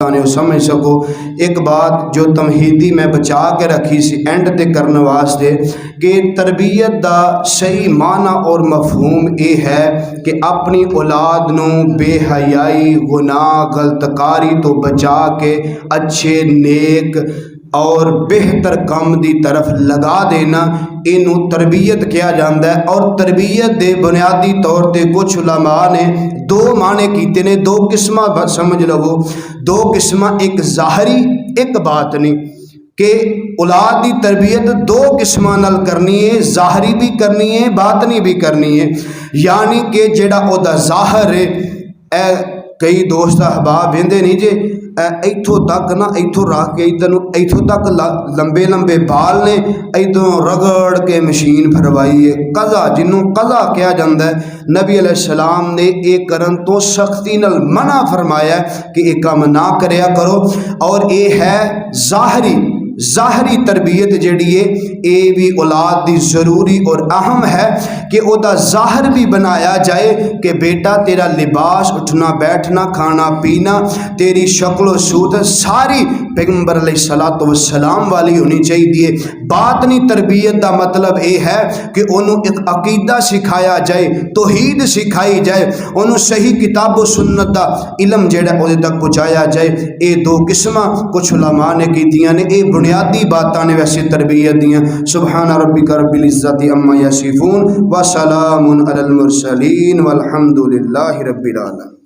سمجھ سکو۔ ایک بات جو تمہیدی میں بچا کے رکھی سی اینڈ تے کرنے واسطے کہ تربیت دا صحیح معنی اور مفہوم یہ ہے کہ اپنی اولاد نو بے حیائی، گناہ، غلط کاری تو بچا کے اچھے، نیک اور بہتر کام دی طرف لگا دینا، اینو تربیت کیا جاندہ ہے۔ اور تربیت دے بنیادی طور تے کچھ علماء نے دو معنی کیتے نے، دو قسمہ سمجھ لو، دو قسمہ، ایک ظاہری ایک باطنی، کہ اولاد دی تربیت دو قسمہ نال کرنی ہے، ظاہری بھی کرنی ہے، باطنی بھی کرنی ہے۔ یعنی کہ جڑا او دا ظاہر ہے، کئی دوست احباب ویندے نہیں جے ایتھوں تک نا، ایتھوں رکھ کے ایتھوں تک لمبے لمبے بال نے، ایتھوں رگڑ کے مشین بھروائی ہے، قضا جنوں قضا کیا جاندہ ہے۔ نبی علیہ السلام نے ایک کرن تو سختی نال منع فرمایا ہے کہ ایک کام نہ کریا کرو، اور یہ ہے ظاہری تربیت جڑی ہے، یہ بھی اولاد دی ضروری اور اہم ہے کہ او دا ظاہر بھی بنایا جائے کہ بیٹا تیرا لباس، اٹھنا بیٹھنا، کھانا پینا، تیری شکل و صورت ساری پیغمبر علیہ السلام والی ہونی چاہیے۔ باطنی تربیت دا مطلب یہ ہے کہ انہوں ایک عقیدہ سکھایا جائے، توحید سکھائی جائے، انہوں صحیح کتاب و سنت دا علم جڑا او تک پہنچایا جائے۔ اے دو قسمہ کچھ علماء نے کی دیاں نے، اے بنیادی باتاں نے ویسے تربیت دیاں۔ سبحان ربک رب العزت عما یصفون وسلام علی المرسلین والحمد للہ رب العالمین۔